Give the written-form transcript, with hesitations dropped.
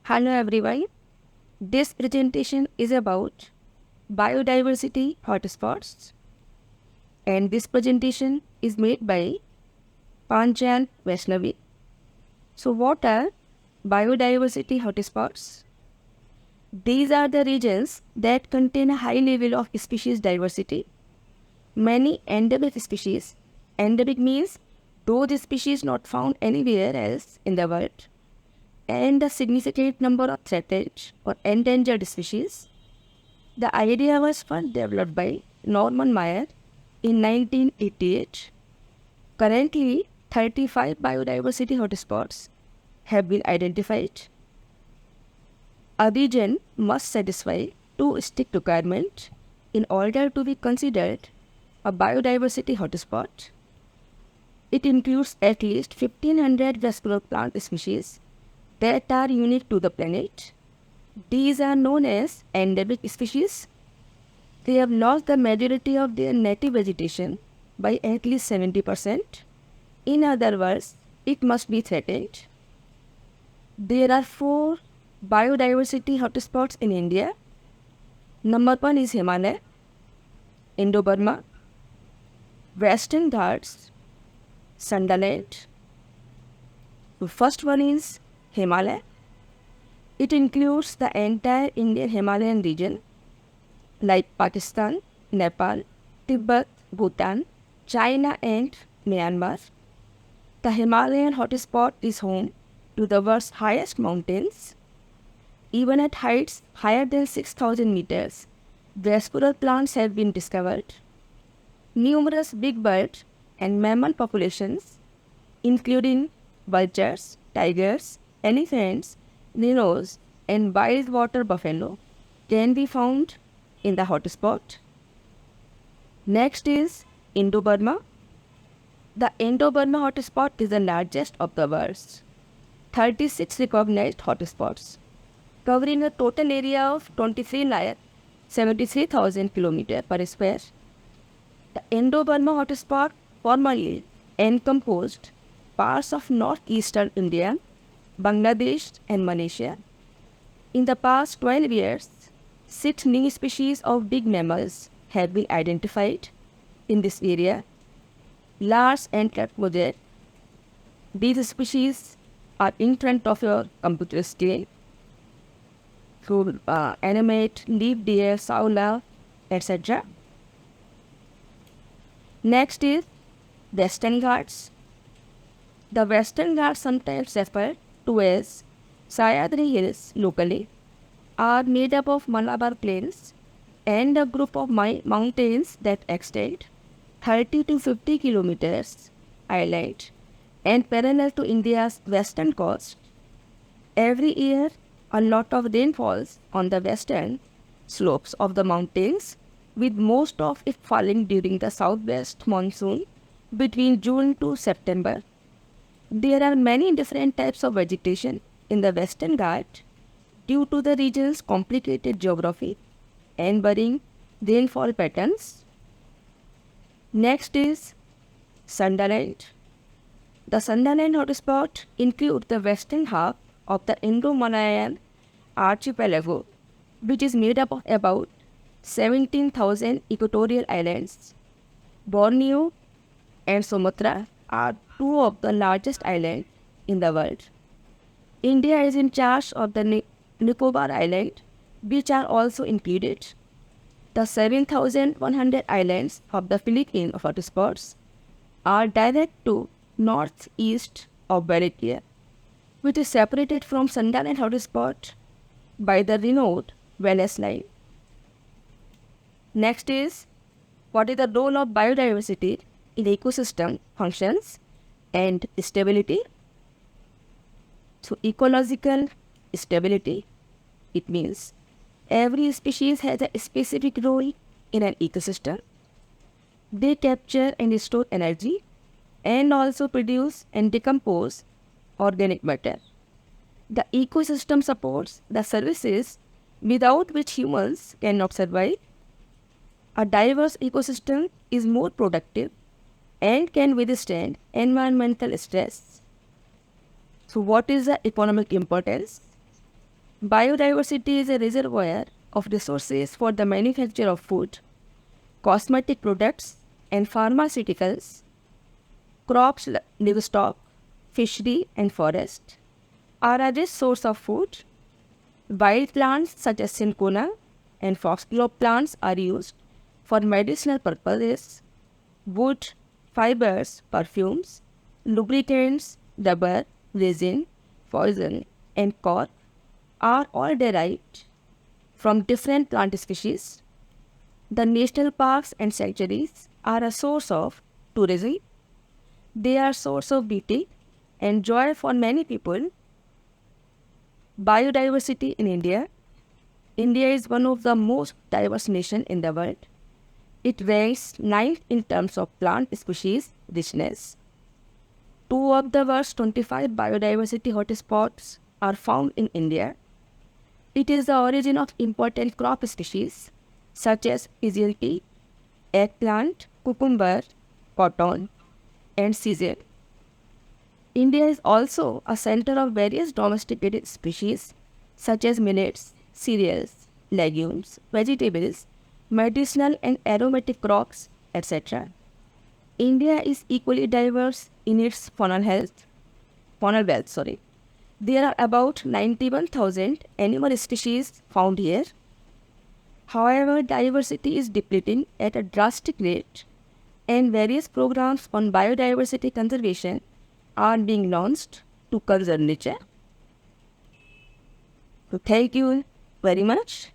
Hello everyone. This presentation is about biodiversity hotspots, and this presentation is made by Panchal Vaishnavi. So what are biodiversity hotspots? These are the regions that contain a high level of species diversity. Many endemic species. Endemic means those species not found anywhere else in the world, and a significant number of threatened or endangered species. The idea was first developed by Norman Maier in 1988. Currently, 35 biodiversity hotspots have been identified. A region must satisfy two strict requirements in order to be considered a biodiversity hotspot. It includes at least 1500 vascular plant species that are unique to the planet. These are known as endemic species. They have lost the majority of their native vegetation by at least 70%. In other words, it must be threatened. There are 4 biodiversity hotspots in India. Number 1 is Himalaya, INDO-BURMA, Western Ghats, SUNDALAND. The first one is Himalaya. It includes the entire Indian Himalayan region like Pakistan, Nepal, Tibet, Bhutan, China and Myanmar. The Himalayan hotspot is home to the world's highest mountains. Even at heights higher than 6,000 meters, vascular plants have been discovered. Numerous big bird and mammal populations, including vultures, tigers, elephants, rhinos, and wild water buffalo, can be found in the hotspot. Next is Indo-Burma. The Indo-Burma hotspot is the largest of the world's 36 recognized hotspots, covering a total area of 23,73,000 km per square. The Indo-Burma hotspot formerly encompassed parts of northeastern India, Bangladesh and Malaysia. In the past 12 years, 6 new species of big mammals have been identified in this area. Large antlered mosaic. These species are in front of your computer screen. So, animate, leaf deer, saula, etc. Next is Western Ghats. The Western Ghats, sometimes referred to as Sahyadri Hills locally, are made up of Malabar Plains and a group of mountains that extend 30 to 50 kilometers inland and parallel to India's western coast. Every year, a lot of rain falls on the western slopes of the mountains, with most of it falling during the southwest monsoon between June to September. There are many different types of vegetation in the Western Ghats due to the region's complicated geography and varying rainfall patterns. Next is Sundaland. The Sundaland hotspot includes the western half of the Indo-Malayan archipelago, which is made up of about 17,000 equatorial islands. Borneo and Sumatra are 2 of the largest islands in the world. India is in charge of the Nicobar Islands, which are also included. The 7,100 islands of the Philippines hotspots are direct to northeast of Valencia, which is separated from Sundaland hotspot by the renowned Venice line. Next is, what is the role of biodiversity in ecosystem functions and stability? So, ecological stability, it means every species has a specific role in an ecosystem. They capture and store energy and also produce and decompose organic matter. The ecosystem supports the services without which humans cannot survive. A diverse ecosystem is more productive and can withstand environmental stress. So what is the economic importance? Biodiversity is a reservoir of resources for the manufacture of food, cosmetic products, and pharmaceuticals, crops, livestock, fishery, and forest are a rich source of food. Wild plants such as cinchona and foxglove plants are used for medicinal purposes. Wood, fibers, perfumes, lubricants, rubber, resin, poison, and cork are all derived from different plant species. The national parks and sanctuaries are a source of tourism. They are a source of beauty and joy for many people. Biodiversity in India. India is one of the most diverse nations in the world. It ranks ninth in terms of plant species richness. Two of the world's 25 biodiversity hotspots are found in India. It is the origin of important crop species such as pigeon tea, eggplant, cucumber, cotton, and sesame. India is also a center of various domesticated species such as millets, cereals, legumes, vegetables, medicinal and aromatic crops, etc. India is equally diverse in its faunal wealth. There are about 91,000 animal species found here. However, diversity is depleting at a drastic rate, and various programs on biodiversity conservation are being launched to conserve nature. So thank you very much.